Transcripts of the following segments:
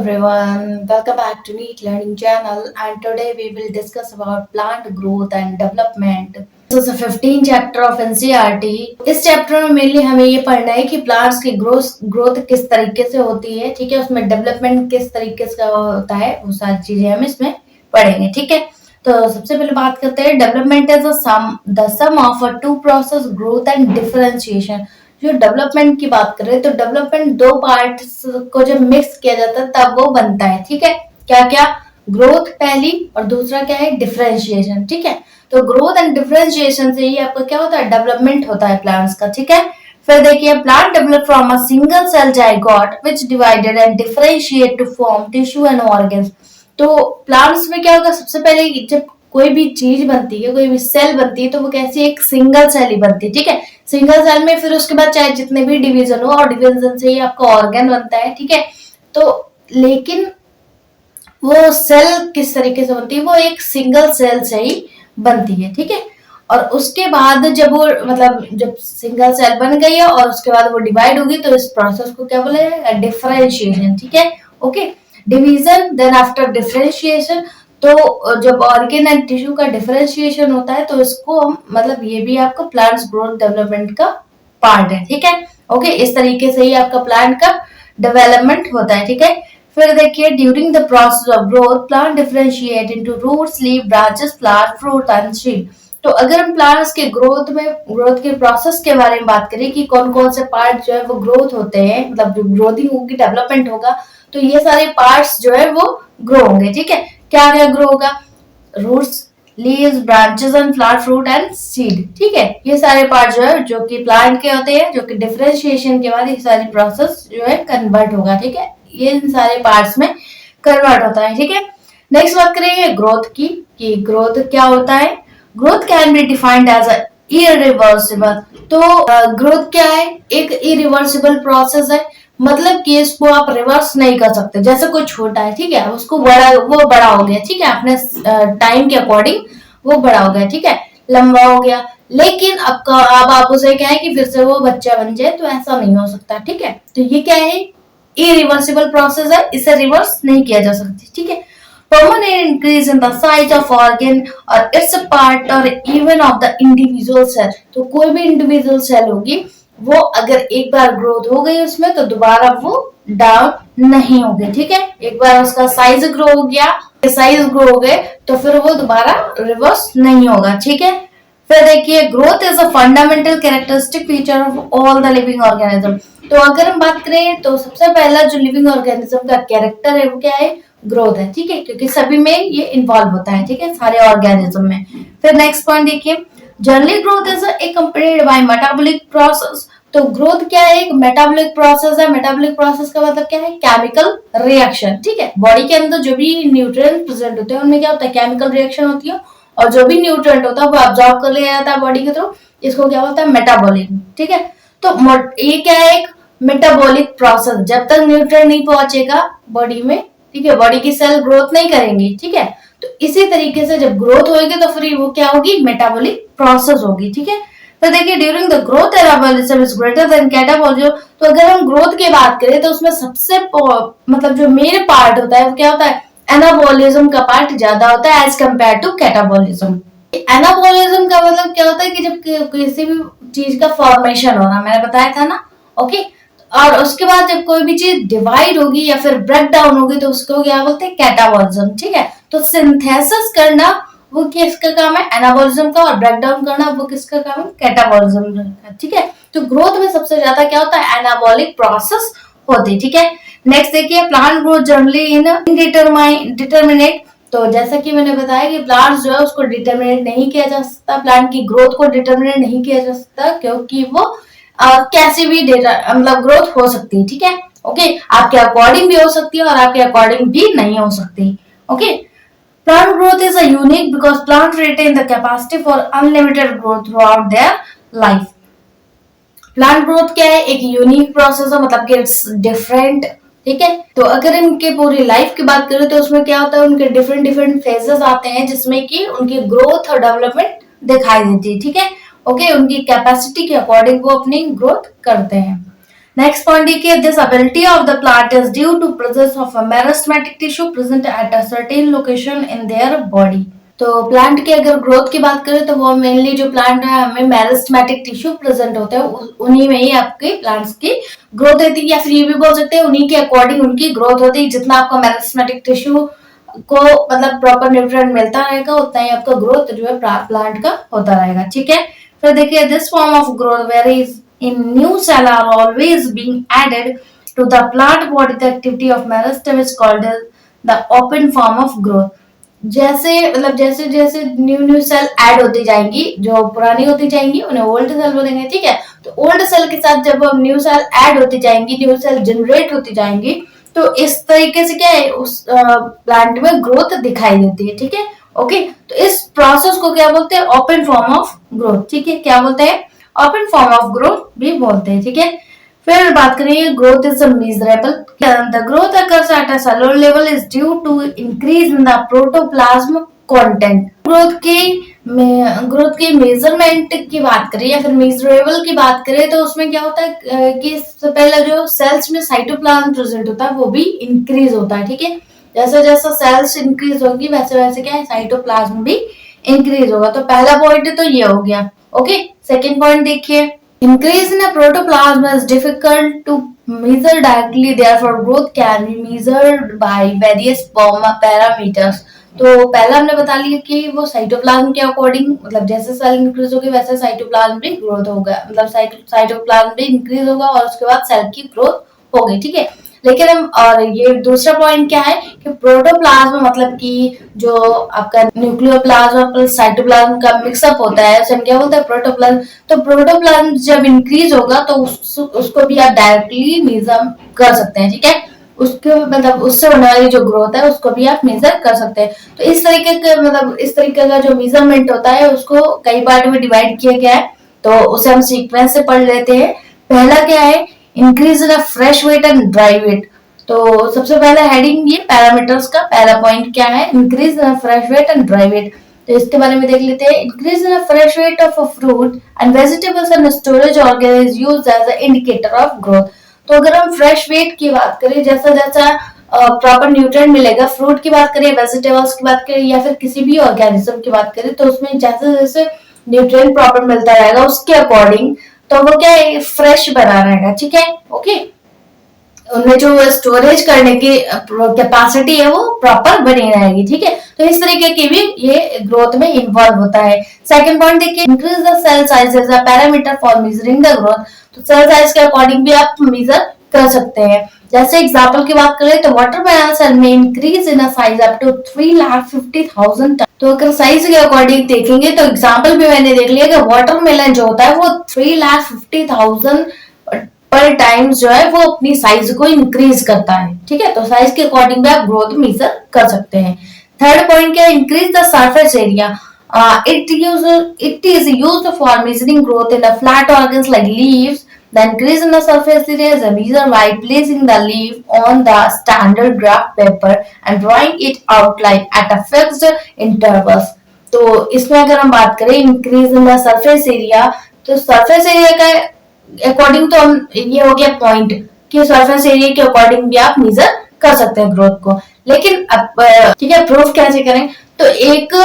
everyone, welcome back to Neat Learning Channel, and today we will discuss about plant growth and development. This is a 15 chapter of NCERT. इस chapter में mainly हमें ये पढ़ना है कि plants की growth किस तरीके से होती है, ठीक है, उसमें डेवलपमेंट किस तरीके से होता है, वो सारी चीजें हम इसमें पढ़ेंगे, ठीक है। तो सबसे पहले बात करते हैं development is the sum of a two process growth and differentiation. जो डेवलपमेंट की बात करें तो डेवलपमेंट दो पार्ट्स को जब मिक्स किया जाता है तब वो बनता है, ठीक है। क्या क्या? ग्रोथ पहली और दूसरा क्या है? डिफरेंशिएशन, ठीक है। तो ग्रोथ एंड डिफरेंशिएशन से ही आपका क्या होता है? डेवलपमेंट होता है प्लांट्स का, ठीक है। फिर देखिए plant develop from a single cell zygote which divided and differentiate to form tissue and organs. तो प्लांट्स में क्या होगा? सबसे पहले जब कोई भी चीज बनती है, कोई भी सेल बनती है, तो वो कैसी? एक सिंगल सेल ही बनती है, ठीक है। सिंगल सेल में फिर उसके बाद चाहे जितने भी डिवीजन हो, और डिवीजन से ही आपका ऑर्गन बनता है, ठीक है। तो लेकिन वो सेल किस तरीके से बनती है? वो एक सिंगल सेल से ही बनती है, ठीक है। और उसके बाद जब वो जब सिंगल सेल बन गई है और उसके बाद वो डिवाइड होगी तो इस प्रोसेस को क्या बोले? डिफरेंशिएशन, ठीक है। Okay, division then after differentiation. तो जब ऑर्गेन एंड टिश्यू का डिफरेंशिएशन होता है तो इसको हम ये भी आपका प्लांट्स ग्रोथ डेवलपमेंट का पार्ट है, ठीक है। ओके, इस तरीके से ही आपका प्लांट का डेवलपमेंट होता है, ठीक है। फिर देखिए during the process of growth plant differentiate into roots, leaf, branches, flower, fruit and seed. तो अगर हम प्लांट्स के ग्रोथ के प्रोसेस के बारे में बात करें कि कौन कौन से पार्ट जो है वो ग्रोथ होते हैं, जो ग्रोथिंग होगी, डेवलपमेंट होगा, तो ये सारे पार्ट्स जो है वो ग्रो होंगे, ठीक है। क्या क्या ग्रो होगा? Roots, leaves, branches and flower, fruit and seed, ठीक है। ये सारे पार्ट जो है जो कि प्लांट के होते हैं, जो कि डिफरेंशिएशन के बाद ये सारी प्रोसेस जो है कन्वर्ट होगा, ठीक है। ये इन सारे पार्ट्स में कन्वर्ट होता है, ठीक है। नेक्स्ट बात करेंगे ग्रोथ की कि ग्रोथ क्या होता है। Growth can be defined as a irreversible. तो ग्रोथ क्या है? एक इरिवर्सिबल प्रोसेस है, मतलब कि इसको आप रिवर्स नहीं कर सकते। जैसे कोई छोटा है, ठीक है, उसको वो बड़ा हो गया, ठीक है, अपने टाइम के अकॉर्डिंग वो बड़ा हो गया, ठीक है, लंबा हो गया। लेकिन अब आप उसे क्या है कि फिर से वो बच्चा बन जाए, तो ऐसा नहीं हो सकता, ठीक है। तो ये क्या है? इरिवर्सिबल प्रोसेस है, इसे रिवर्स नहीं किया जा सकती, ठीक है। Permanent increase in the size of organ or its a part or even of the individual cell। तो कोई भी इंडिविजुअल सेल होगी वो अगर एक बार ग्रोथ हो गई उसमें तो दोबारा वो डाउन नहीं होगी, ठीक है। एक बार उसका साइज ग्रो हो गया, साइज ग्रो हो गए तो फिर वो दोबारा रिवर्स नहीं होगा, ठीक है। फिर देखिए growth is a fundamental characteristic feature of all the living organism. तो अगर हम बात करें तो सबसे पहला जो लिविंग ऑर्गेनिज्म का कैरेक्टर है वो क्या है? ग्रोथ है, ठीक है, क्योंकि सभी में ये इन्वॉल्व होता है, ठीक है, सारे ऑर्गेनिज्म में। फिर नेक्स्ट पॉइंट देखिए generally growth is accompanied by metabolic process. तो ग्रोथ क्या है? एक मेटाबॉलिक प्रोसेस है। मेटाबॉलिक प्रोसेस का मतलब क्या है? केमिकल रिएक्शन, ठीक है। बॉडी के अंदर जो भी न्यूट्रिएंट प्रेजेंट होते हैं उनमें क्या होता है? केमिकल रिएक्शन होती है, और जो भी न्यूट्रिएंट होता है वो अब्सॉर्ब कर लिया जाता है बॉडी के थ्रू। इसको क्या बोलता है? मेटाबॉलिज्म, ठीक है। तो ये क्या है? एक मेटाबॉलिक प्रोसेस। जब तक न्यूट्रिएंट नहीं पहुंचेगा बॉडी में, ठीक है, बॉडी की सेल ग्रोथ नहीं करेंगी, ठीक है। तो इसी तरीके से जब ग्रोथ होगी तो फिर वो क्या होगी? मेटाबॉलिक प्रोसेस होगी, ठीक है। तो देखिए during the growth anabolism is greater than catabolism. तो अगर हम ग्रोथ की बात करें तो उसमें सबसे जो मेन पार्ट होता है वो क्या होता है? एनाबॉलिज्म का पार्ट ज्यादा होता है as compare to catabolism. Anabolism का मतलब क्या होता है कि जब किसी भी चीज का फॉर्मेशन हो रहा, मैंने बताया था ना, ओके। और उसके बाद जब कोई भी चीज डिवाइड होगी या फिर ब्रेक डाउन होगी तो उसको क्या बोलते हैं? कैटाबॉलिज्म, ठीक है। तो सिंथेसिस करना वो किसका काम है? एनाबॉलिज्म का, और ब्रेक डाउन करना वो किसका काम है? कैटाबॉलिज्म का, ठीक है। तो ग्रोथ में सबसे ज्यादा क्या होता है? एनाबॉलिक प्रोसेस होती है, ठीक है। नेक्स्ट देखिए plant growth generally in determinate. तो जैसा कि मैंने बताया कि प्लांट जो है उसको डिटरमिनेट नहीं किया जा सकता, प्लांट की ग्रोथ को डिटरमिनेट नहीं किया जा सकता, क्योंकि वो कैसे भी डेटा ग्रोथ हो सकती है, ठीक है। ओके, आपके अकॉर्डिंग भी हो सकती है और आपके अकॉर्डिंग भी नहीं हो सकती, okay. Plant growth is a unique because plant retain the capacity for unlimited growth throughout their life. Plant growth क्या है? एक यूनिक प्रोसेस है, मतलब कि इट्स डिफरेंट, ठीक है। तो अगर इनके पूरी लाइफ की बात करें तो उसमें क्या होता है? उनके डिफरेंट डिफरेंट फेजेस आते हैं जिसमें कि उनकी ग्रोथ और डेवलपमेंट दिखाई देती है, ठीक है। ओके, उनकी कैपेसिटी के अकॉर्डिंग वो अपनी ग्रोथ करते हैं। नेक्स्ट पॉइंट देखिए, this ability of the plant is due to presence of a meristematic tissue present at a certain location in their body. तो प्लांट की अगर ग्रोथ की बात करें तो वो मेनली जो प्लांट है हमें मेरिस्टेमेटिक टिश्यू प्रेजेंट होते हैं, उन्हीं में ही आपके प्लांट्स की ग्रोथ होती है, या फिर ये भी बोल सकते हैं उन्हीं के अकॉर्डिंग उनकी ग्रोथ होती है। जितना आपका मेरिस्टेमेटिक टिश्यू को मतलब प्रॉपर न्यूट्रिएंट मिलता रहेगा उतना ही आपका ग्रोथ जो है प्लांट का होता रहेगा, ठीक है। फिर देखिए, this form of growth varies in new cell are always being added to the plant body. The activity of meristem is called the open form of growth. जैसे मतलब जैसे जैसे न्यू न्यू सेल ऐड होती जाएंगी, जो पुरानी होती जाएंगी उन्हें ओल्ड सेल बोलेंगे, ठीक है। तो ओल्ड सेल के साथ जब हम न्यू सेल ऐड होती जाएंगी, न्यू सेल जनरेट होती जाएंगी, तो इस तरीके से क्या है उस प्लांट में ग्रोथ दिखाई देती है, ठीक है। ओके, तो इस प्रोसेस को क्या बोलते हैं? ओपन फॉर्म ऑफ ग्रोथ, ठीक है। क्या बोलते हैं? ओपन फॉर्म ऑफ ग्रोथ भी बोलते हैं, ठीक है। फिर बात करें, growth is measurable. The growth occurs at a cellular level is due to increase in the protoplasm content. Growth की मेजरमेंट की बात करें या फिर मेजरेबल की बात करें तो उसमें क्या होता है कि सबसे पहले जो सेल्स में साइटोप्लाज्म प्रेजेंट होता है वो भी इंक्रीज होता है, ठीक है। जैसे जैसे सेल्स इंक्रीज होगी वैसे वैसे क्या है साइटोप्लाज्म भी इंक्रीज होगा। तो पहला पॉइंट तो ये हो गया। ओके, सेकेंड पॉइंट देखिए, increase in a protoplasm is difficult to measure directly, therefore growth can be measured by various parameters। तो पहला हमने बता लिया कि वो साइटोप्लाज्म के अकॉर्डिंग, मतलब जैसे सेल इंक्रीज होगी वैसे साइटोप्लाज्म भी ग्रोथ होगा, मतलब साइटोप्लाज्म भी इंक्रीज होगा और उसके बाद सेल की ग्रोथ होगी, ठीक है। लेकिन हम, और ये दूसरा पॉइंट क्या है कि प्रोटोप्लाज्म मतलब कि जो आपका न्यूक्लियोप्लाज्म प्लस साइटोप्लाज्म का मिक्सअप होता है उसे हम क्या बोलते हैं? प्रोटोप्लाज्म। तो प्रोटोप्लाज्म जब इंक्रीज होगा तो उसको भी आप डायरेक्टली मेजर कर सकते हैं, ठीक है। उसके मतलब उससे होने वाली जो ग्रोथ है उसको भी आप मेजर कर सकते हैं। तो इस तरीके का मतलब इस तरीके का जो मेजरमेंट होता है उसको कई पार्ट में डिवाइड किया गया है, तो उसे हम सीक्वेंस से पढ़ लेते हैं। पहला क्या है? Increase in fresh weight and dry weight. तो सबसे पहले हेडिंग ये पैरामीटर्स का पहला पॉइंट क्या है? Increase in fresh weight and dry weight. तो इसके बारे में देख लेते हैं। Increase in fresh weight of a fruit and vegetables and storage organ is used as a indicator of growth. तो अगर हम फ्रेश वेट की बात करें, जैसा जैसा प्रॉपर न्यूट्रिएंट मिलेगा, फ्रूट की बात करें, वेजिटेबल्स की बात करें या फिर किसी भी ऑर्गेनिज्म की बात करें, तो उसमें जैसे जैसे न्यूट्रिएंट प्रॉपर मिलता रहेगा उसके अकॉर्डिंग तो वो क्या है? फ्रेश बना रहेगा, ठीक है। ओके, उनमें जो स्टोरेज करने की कैपेसिटी है वो प्रॉपर बनी रहेगी, ठीक है। तो इस तरीके की भी ये ग्रोथ में इन्वॉल्व होता है। सेकंड पॉइंट देखिए, increase the cell size as a parameter for measuring the growth. तो सेल साइज के अकॉर्डिंग भी आप मेजर कर सकते हैं। जैसे एग्जांपल की बात करें तो वाटरमेलन सेल में increase in size up to 3,50,000 ton. तो अगर साइज के अकॉर्डिंग देखेंगे तो एग्जांपल भी मैंने देख लिया कि वाटरमेलन जो होता है वो 3,50,000 पर टाइम्स जो है वो अपनी साइज को इंक्रीज करता है, ठीक है। तो साइज के अकॉर्डिंग भी आप ग्रोथ मेजर कर सकते हैं। थर्ड पॉइंट क्या है? Increase the surface area. It is used for measuring growth in the flat organs like leaves. The increase in the surface area is measured by placing the leaf on the standard graph paper and drawing it outline at a fixed intervals। तो इसमें अगर हम बात करें increase in the surface area, तो surface area का according तो हम ये हो गया पॉइंट कि सरफेस एरिया के अकॉर्डिंग भी आप मेजर कर सकते हैं ग्रोथ को। लेकिन अब ठीक है, प्रूफ कैसे करें? तो एक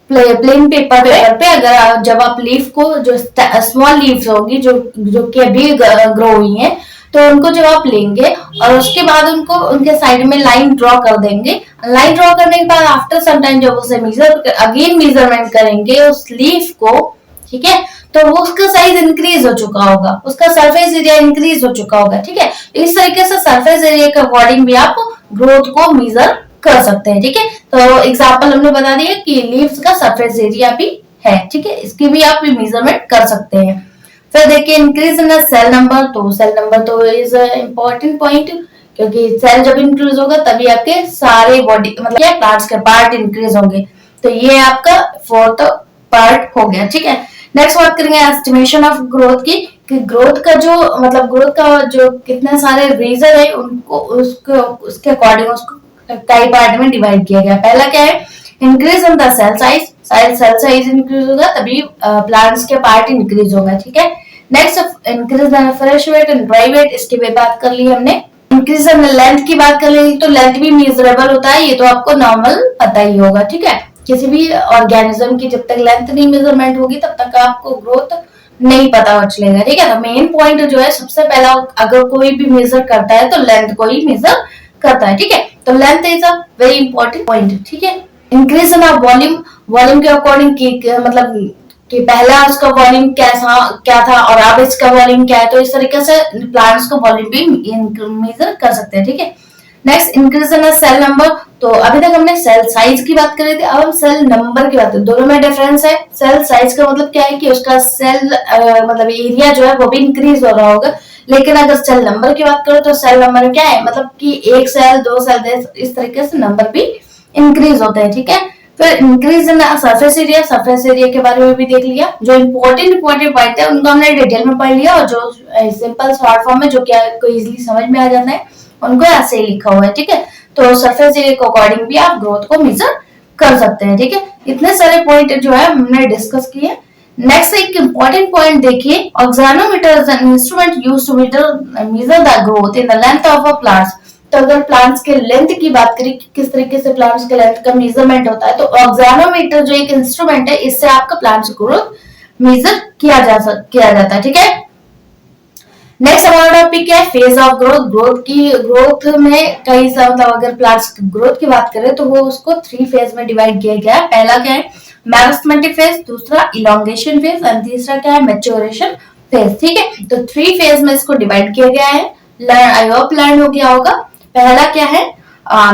प्लेन पेपर पे अगर जब आप लीफ को, जो स्मॉल लीव्स होगी जो जो कि अभी ग्रो हुई है, तो उनको जब आप लेंगे और उसके बाद उनको उनके साइड में लाइन ड्रॉ कर देंगे। लाइन ड्रॉ करने के बाद आफ्टर सम टाइम जब उसे अगेन मेजरमेंट करेंगे उस लीफ को, ठीक है, तो वो उसका साइज इंक्रीज हो चुका होगा, उसका सरफेस एरिया इंक्रीज हो चुका होगा, ठीक है। इस तरीके से सरफेस एरिया के अकॉर्डिंग भी आप ग्रोथ को मेजर कर सकते हैं, ठीक है। तो एग्जांपल हमने बता दिया कि लीव्स का सरफेस एरिया भी है, ठीक है, इसकी भी आप मेजरमेंट कर सकते हैं। फिर देखिए, इंक्रीज इन सेल नंबर। तो सेल नंबर तो इज इम्पोर्टेंट पॉइंट, क्योंकि सेल जब इंक्रीज होगा तभी आपके सारे बॉडी मतलब क्या प्लांट्स के पार्ट इंक्रीज होंगे। तो ये आपका फोर्थ पार्ट हो गया, ठीक है। नेक्स्ट बात करेंगे एस्टिमेशन ऑफ ग्रोथ की, कि ग्रोथ का जो मतलब ग्रोथ का जो कितने सारे रीजन है उनको उसके अकॉर्डिंग उसको कई पार्ट में डिवाइड किया गया। पहला क्या है? Increase in the cell size. Cell size increase होगा तभी प्लांट्स के पार्ट इंक्रीज होगा, ठीक है। Next increase in fresh weight and dry weight, इसकी भी बात कर ली हमने। इंक्रीज इन लेंथ की बात कर ली, तो लेंथ भी मेजरेबल होता है, ये तो आपको नॉर्मल पता ही होगा, ठीक है। किसी भी ऑर्गेनिज्म की जब तक लेंथ नहीं मेजरमेंट होगी तब तक आपको ग्रोथ नहीं पता चलेगा, ठीक है। तो मेन पॉइंट जो है सबसे पहला, अगर कोई भी मेजर करता है तो लेंथ को ही मेजर करता है, ठीक है। तो length is a very important point, ठीक है। इंक्रीज इन वॉल्यूम, वॉल्यूम के अकॉर्डिंग की मतलब कि पहला उसका वॉल्यूम क्या था और अब इसका वॉल्यूम क्या है, तो इस तरीके से प्लांट्स का वॉल्यूम भी मेजर कर सकते हैं, ठीक है। Next increase in cell number, तो अभी तक हमने सेल साइज की बात कर रहे थे, अब हम सेल नंबर की बात करें। दोनों में डिफरेंस है। सेल साइज का मतलब क्या है कि उसका सेल मतलब एरिया जो है वो भी इंक्रीज हो रहा होगा, लेकिन अगर सेल नंबर की बात करो तो सेल नंबर क्या है, मतलब कि एक सेल, दो सेल, इस तरीके से नंबर भी इंक्रीज होते हैं, ठीक है। फिर increase in surface area, surface area के बारे में भी देख लिया। जो इंपॉर्टेंट पॉइंट है उनको हमने डिटेल में पढ़ लिया, और जो सिंपल शॉर्ट फॉर्म में जो क्या को इजीली समझ में आ जाता है उनको ऐसे ही लिखा हुआ है, ठीक है। तो सरफेस एरिया के अकॉर्डिंग भी आप ग्रोथ को मेजर कर सकते हैं, ठीक है। इतने सारे पॉइंट जो है हमने डिस्कस किए। नेक्स्ट एक इंपॉर्टेंट पॉइंट देखिए, auxanometer is an instrument used to measure the growth in the length of a plants. तो अगर प्लांट्स के लेंथ की बात करें कि किस तरीके से प्लांट्स के लेंथ का मेजरमेंट होता है, तो ऑक्सानोमीटर जो एक इंस्ट्रूमेंट है, इससे आपका प्लांट्स ग्रोथ मेजर किया जाता है, ठीक है। नेक्स्ट हमारा टॉपिक है फेज ऑफ ग्रोथ। ग्रोथ में कई मतलब अगर प्लांट्स की ग्रोथ की बात करें तो वो उसको 3 फेज में डिवाइड किया गया है। पहला क्या है, मेरिस्टेमेटिक फेज, दूसरा इलोंगेशन फेज और तीसरा क्या है, मैच्योरेशन फेज, ठीक है। तो 3 फेज में इसको डिवाइड किया गया है। आई होप लर्न हो गया होगा। पहला क्या है,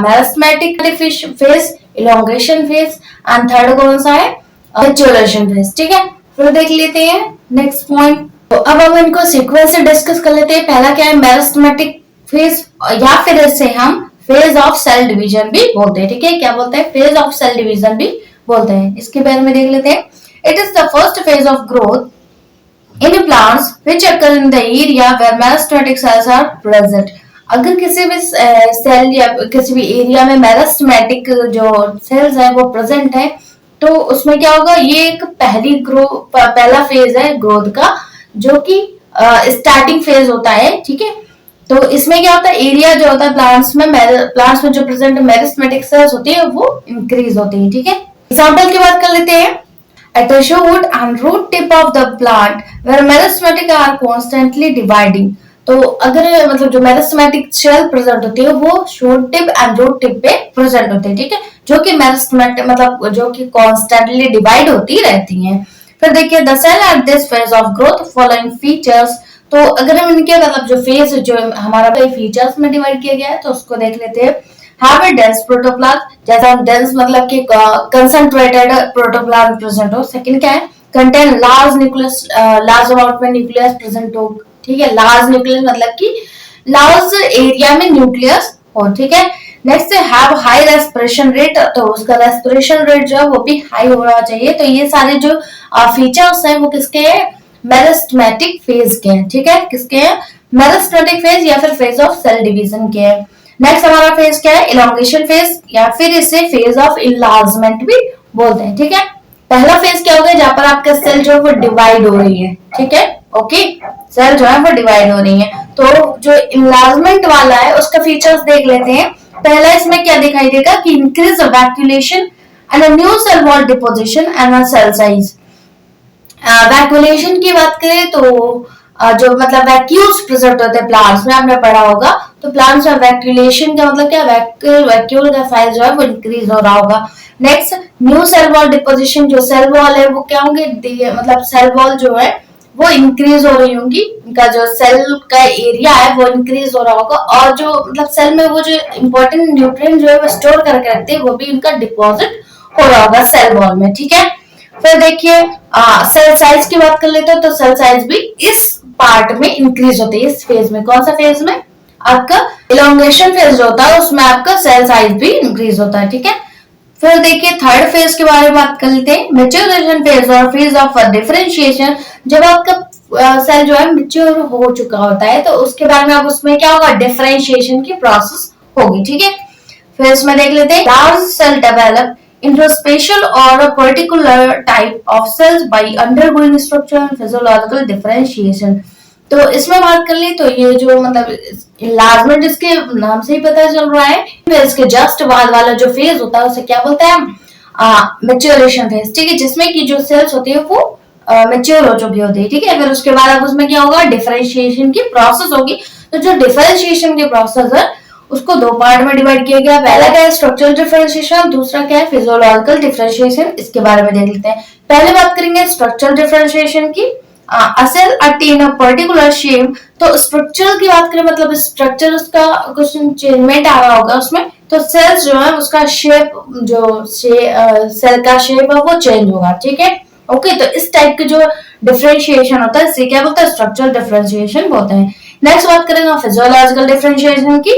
meristematic phase, elongation phase and third कौन सा है, मैच्योरेशन फेज, ठीक है। फिर देख लेते हैं नेक्स्ट पॉइंट। तो अब हम इनको सीक्वेंस से डिस्कस कर लेते हैं। पहला क्या है, मेरिस्टेमेटिक फेज, या फिर इसे हम फेज ऑफ सेल डिवीजन भी बोलते हैं, ठीक है। क्या बोलते हैं, फेज ऑफ सेल डिवीजन भी बोलते हैं। इसके बारे में देख लेते हैं। It is the first phase of growth in plants which occur in the area where meristematic cells are present. अगर किसी भी सेल या किसी भी एरिया में मेरिस्टेमेटिक जो सेल्स है वो प्रेजेंट है, तो उसमें क्या होगा, ये एक पहला फेज है ग्रोथ का, जो कि स्टार्टिंग फेज होता है, ठीक है। तो इसमें क्या होता है, एरिया जो होता है प्लांट्स में जो प्रेजेंट मेरिस्टेमेटिक सेल्स होती है वो इंक्रीज होती है, ठीक है। एग्जांपल की बात कर लेते हैं। At the shoot and root tip of the plant where meristematic are constantly dividing। तो अगर मतलब जो मेरिस्टेमेटिक सेल प्रेजेंट होती है वो shoot tip and root tip पे प्रेजेंट होते हैं, ठीक है, जो कि मेरिस्टेमेटिक मतलब जो कि कॉन्स्टेंटली डिवाइड होती रहती हैं। फिर देखिए, the cell at this phase of growth following features. तो अगर हम इनके मतलब जो फेज जो हमारा फीचर्स में डिवाइड किया गया है तो उसको देख लेते हैं। हैव ए डेंस प्रोटोप्लाज्म, जैसा डेंस मतलब कि कंसंट्रेटेड प्रोटोप्लाज्म प्रेजेंट हो। सेकंड क्या है, contain large nucleus, large amount में न्यूक्लियस प्रेजेंट हो, ठीक है। लार्ज न्यूक्लियस मतलब कि लार्ज एरिया में न्यूक्लियस हो, ठीक है। Next have high respiration rate, तो उसका रेस्पिरेशन रेट जो है वो भी हाई होना चाहिए। तो ये सारे जो फीचर्स हैं वो किसके हैं, मेरिस्टेमेटिक फेज के हैं, ठीक है। किसके हैं, मेरिस्टेमेटिक फेज या फिर फेज ऑफ सेल डिवीजन के हैं। नेक्स्ट हमारा फेज क्या है, इलोंगेशन फेज, या फिर इसे फेज ऑफ इनलार्जमेंट भी बोलते हैं, ठीक है। पहला फेज क्या होगा, जहां पर आपका सेल जो है वो डिवाइड हो रही है, ठीक है, ओके, सेल जो है वो डिवाइड हो रही है। तो जो इनलार्जमेंट वाला है उसका फीचर्स देख लेते हैं। पहला इसमें क्या दिखाई देगा कि increase vacuolation and a new cell wall deposition and a cell size. Vacuolation की बात करें तो जो मतलब वैक्यूल्स प्रेजेंट होते हैं प्लांट्स में, आपने पढ़ा होगा। तो प्लांट्स में वैक्यूलेशन का मतलब क्या, वैक्यूल का साइज जो है वो इंक्रीज हो रहा होगा। Next new cell wall deposition, जो सेल वॉल है वो क्या होंगे, मतलब सेल वॉल जो है वो इंक्रीज हो रही होंगी, उनका जो सेल का एरिया है वो इंक्रीज हो रहा होगा, और जो मतलब सेल में वो जो इम्पोर्टेंट न्यूट्रिएंट जो है वो स्टोर करके रखते हैं वो भी उनका डिपॉजिट हो रहा होगा सेल वॉल में, ठीक है। फिर देखिए सेल साइज की बात कर लेते हो, तो सेल साइज भी इस पार्ट में इंक्रीज होती है, इस फेज में। कौन सा फेज में, आपका इलोंगेशन फेज जो होता है उसमें आपका सेल साइज भी इंक्रीज होता है, ठीक है। फिर देखिए थर्ड फेज के बारे में बात कर लेते हैं, मैच्योरेशन फेज और फेज ऑफ डिफरेंशिएशन। जब आपका सेल जो है मैच्योर हो चुका होता है तो उसके बाद में अब उसमें क्या होगा, डिफरेंशिएशन की प्रोसेस होगी, ठीक है। फिर इसमें देख लेते हैं, लार्ज सेल डेवलप इंट्रोस्पेशल और particular type of cells by undergoing structural and physiological differentiation. तो इसमें बात कर ली तो ये जो मतलब इलाजमेंट इसके नाम से ही पता चल रहा है, फिर इसके जस्ट बाद वाला जो फेज होता है उसे क्या बोलते हैं, मैच्योरेशन फेज, ठीक है, जिसमें की जो सेल्स होती है वो मैच्योर हो चुकी होती है, ठीक है। फिर उसके बाद अब उसमें क्या होगा, डिफरेंशिएशन की प्रोसेस होगी। तो जो डिफरेंशिएशन की प्रोसेस है उसको दो पार्ट में डिवाइड किया गया। पहला क्या है, स्ट्रक्चरल डिफरेंशिएशन, दूसरा क्या है, फिजियोलॉजिकल डिफरेंशिएशन। इसके बारे में देख लेते हैं। पहले बात करेंगे स्ट्रक्चरल डिफरेंशिएशन की। A cell attain a particular shape, तो स्ट्रक्चर की बात करें मतलब स्ट्रक्चर उसका कुछ चेंजमेंट आ रहा होगा उसमें, तो सेल्स जो है उसका शेप, जो सेल का शेप है वो चेंज होगा, ठीक है। ओके, तो इस टाइप के जो डिफरेंशिएशन होता है इसे क्या बोलते हैं, स्ट्रक्चरल डिफरेंशिएशन बोलते हैं। नेक्स्ट बात करेंगे फिजियोलॉजिकल डिफरेंशिएशन की।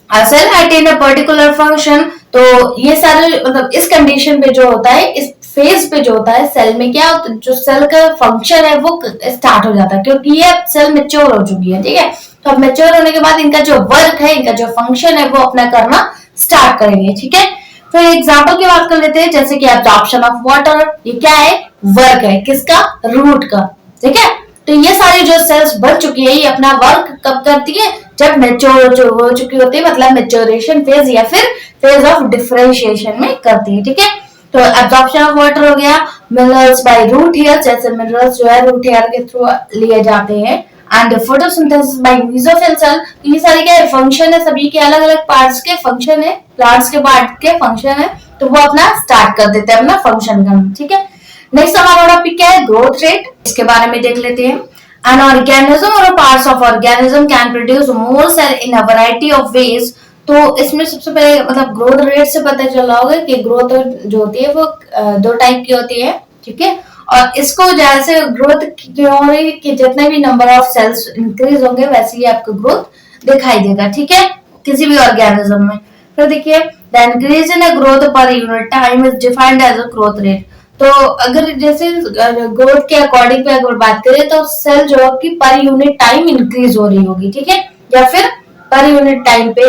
Cell attain a particular function, तो ये सारे मतलब इस कंडीशन पे जो होता है, इस फेज पे जो होता है सेल में क्या, जो सेल का फंक्शन है वो स्टार्ट हो जाता है, क्योंकि ये सेल मैच्योर हो चुकी है, ठीक है। तो अब मैच्योर होने के बाद इनका जो वर्क है, इनका जो फंक्शन है वो अपना करना स्टार्ट करेंगे, ठीक है। फिर एग्जाम्पल की बात कर लेते हैं, जैसे कि एब्जॉर्प्शन ऑफ वाटर, ये क्या है, वर्क है किसका, रूट का, ठीक है। तो ये सारी जो सेल्स बन चुकी है ये अपना वर्क कब करती है, जब मैच्योर हो चुकी होती है, मतलब मैच्योरेशन फेज या फिर फेज ऑफ डिफरेंशिएशन में करती है, ठीक है। तो एब्जॉर्प्शन ऑफ वाटर हो गया, मिनरल्स बाय रूट हेयर, जैसे मिनरल्स जो है रूट हेयर के थ्रू लिए जाते हैं, and photosynthesis by mesophyll cell. ये सारे क्या फंक्शन है, सभी के अलग अलग पार्ट्स के फंक्शन है, प्लांट्स के पार्ट के फंक्शन है, तो वो अपना स्टार्ट कर देते हैं अपना फंक्शन करना, ठीक है। नेक्स्ट हमारा टॉपिक क्या है, ग्रोथ रेट, इसके बारे में देख लेते हैं। An organism or a parts of organism can produce more cell in a variety of ways। तो इसमें सबसे पहले मतलब ग्रोथ रेट से पता चला होगा कि ग्रोथ जो होती है वो दो टाइप की होती है, ठीक है। और इसको जैसे ग्रोथ क्यों हो रही है कि जितने भी नंबर ऑफ सेल्स इंक्रीज होंगे वैसे ही आपको ग्रोथ दिखाई देगा, ठीक है, किसी भी ऑर्गेनिज्म में। फिर देखिए, the increase in growth per unit time is defined as a growth rate. तो अगर जैसे ग्रोथ के अकॉर्डिंग पे अगर बात करें तो सेल जो है पर यूनिट टाइम इंक्रीज हो रही होगी, ठीक है, या फिर पर यूनिट टाइम पे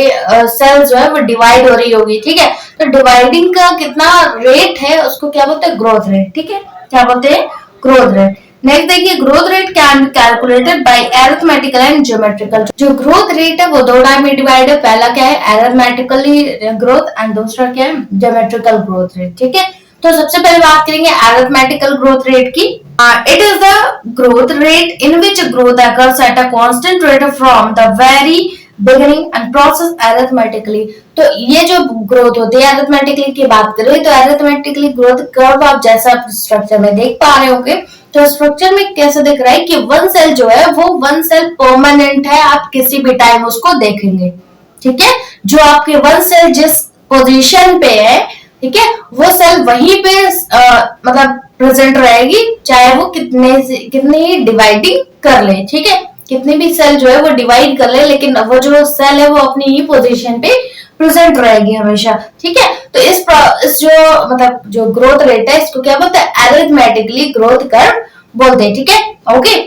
सेल जो है वो डिवाइड हो रही होगी, ठीक है। तो डिवाइडिंग का कितना रेट है उसको क्या बोलते हैं, ग्रोथ रेट, ठीक है, क्या बोलते हैं, ग्रोथ रेट। नेक्स्ट देखिए, growth rate can be calculated by arithmetical and geometrical. जो ग्रोथ रेट है वो दो टाइप में डिवाइड है, पहला क्या है अरिथमेटिकली ग्रोथ एंड दूसरा क्या है ज्योमेट्रिकल ग्रोथ रेट, ठीक है। तो सबसे पहले बात करेंगे अरिथमेटिकल ग्रोथ रेट की। It is the growth rate in which growth occurs at a constant rate from the very beginning and process arithmetically. तो ये जो ग्रोथ होती है अरिथमेटिकली की बात करें तो अरिथमेटिकली ग्रोथ कर्व आप जैसा स्ट्रक्चर में देख पा रहे होंगे, तो स्ट्रक्चर में कैसे दिख रहा है कि वन सेल जो है वो वन सेल परमानेंट है, आप किसी भी टाइम उसको देखेंगे, ठीक है। जो आपके वन सेल जिस पोजीशन पे है, ठीक है, वो सेल वहीं पे मतलब प्रेजेंट रहेगी, चाहे वो कितनी डिवाइडिंग कर ले, ठीक है, कितनी भी सेल जो है वो डिवाइड कर ले, लेकिन वो जो सेल है वो अपनी ही पोजीशन पे प्रेजेंट रहेगी हमेशा, ठीक है। तो इस जो मतलब जो ग्रोथ रेट है इसको क्या बोलते हैं, अरिथमेटिकली ग्रोथ कर्व बोलते हैं, ठीक है। ओके,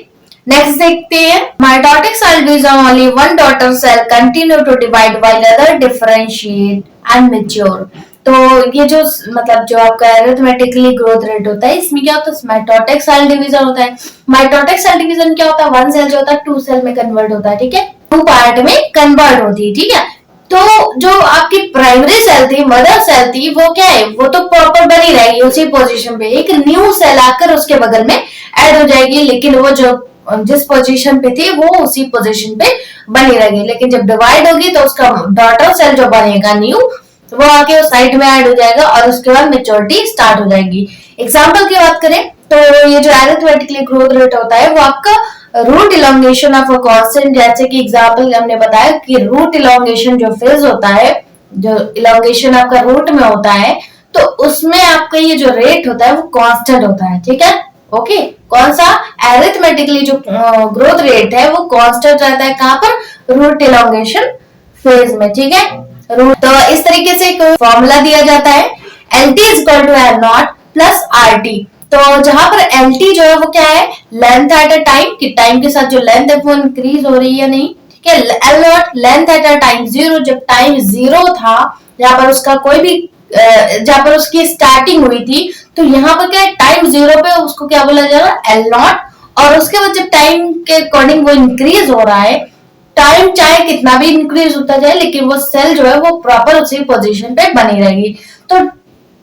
नेक्स्ट देखते हैं, mitotic cell gives only one daughter cell continue to divide while other differentiate and mature. तो ये जो मतलब जो आपका अरिथमेटिकली ग्रोथ रेट होता है इसमें क्या होता है, माइटोटिक सेल डिवीजन होता है। माइटोटिक सेल डिवीजन क्या होता है, वन सेल जो होता है टू सेल में कन्वर्ट होता है, ठीक है, टू पार्ट में कन्वर्ट होती है, ठीक है। तो जो आपकी प्राइमरी सेल थी, मदर सेल थी, वो क्या है, वो तो प्रॉपर बनी रहेगी उसी पोजीशन पे, एक न्यू सेल आकर उसके बगल में ऐड हो जाएगी, लेकिन वो जो जिस पोजीशन पे थी वो उसी पोजीशन पे बनी रहेगी, लेकिन जब डिवाइड होगी तो उसका डॉटर सेल जो बनेगा न्यू, तो वो आके उस साइड में ऐड हो जाएगा और उसके बाद मेच्योरिटी स्टार्ट हो जाएगी। एग्जाम्पल की बात करें तो ये जो अरिथमेटिकली ग्रोथ रेट होता है वो आपका root elongation of a constant, जैसे कि एग्जाम्पल हमने बताया कि रूट इलोंगेशन जो फेज होता है, जो इलोंगेशन आपका रूट में होता है, तो उसमें आपका ये जो रेट होता है वो कांस्टेंट होता है, ठीक है। ओके, कौन सा, अरिथमेटिकली जो ग्रोथ रेट है वो कांस्टेंट रहता है, कहां पर, रूट इलोंगेशन फेज में, ठीक है। तो इस तरीके से एक फॉर्मूला दिया जाता है, LT is equal to L naught plus RT। तो जहां पर LT जो है वो क्या है, लेंथ एट अ टाइम, कि टाइम के साथ जो लेंथ है वो इंक्रीज हो रही है या नहीं, ठीक है। L not length at a time zero, जब टाइम जीरो था, जहां पर उसका कोई भी जहां पर उसकी स्टार्टिंग हुई थी, तो यहाँ पर क्या है, टाइम 0 पे उसको क्या बोला जाएगा, एल नॉट। और उसके बाद जब टाइम के अकॉर्डिंग वो इंक्रीज हो रहा है, टाइम चाहे कितना भी इंक्रीज होता जाए, लेकिन वो सेल जो है वो प्रॉपर उसी पोजीशन पे बनी रहेगी। तो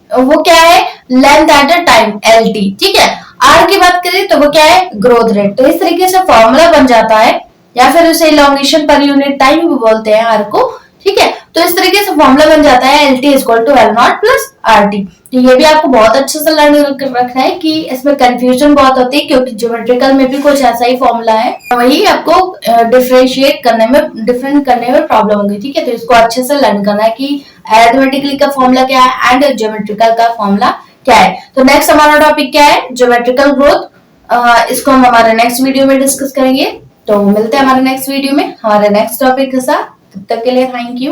वो क्या है, length at a time, L T. ठीक है, आर की बात करें तो वो क्या है, ग्रोथ रेट। तो इस तरीके से फॉर्मूला बन जाता है, या फिर उसे इलोंगेशन पर यूनिट टाइम भी बोलते हैं आर को। ठीक है, तो इस तरीके से फॉर्मूला बन जाता है L T equal to L naught plus R T. तो ये भी आपको बहुत अच्छे से लर्न रखना है कि इसमें कंफ्यूजन बहुत होती है, क्योंकि ज्योमेट्रिकल में भी कुछ ऐसा ही फॉर्मूला है, वही आपको डिफरेंशिएट करने में, डिफरेंट करने में प्रॉब्लम होगी। ठीक है, तो इसको अच्छे से लर्न करना है कि अरिथमेटिकली का फॉर्मूला क्या है एंड ज्योमेट्रिकल का फॉर्मूला क्या है। तो नेक्स्ट हमारा टॉपिक क्या है, ज्योमेट्रिकल ग्रोथ। इसको हम हमारे नेक्स्ट वीडियो में डिस्कस करेंगे। तो मिलते हैं हमारे नेक्स्ट वीडियो में हमारे नेक्स्ट टॉपिक के साथ। तब तक के लिए थैंक यू।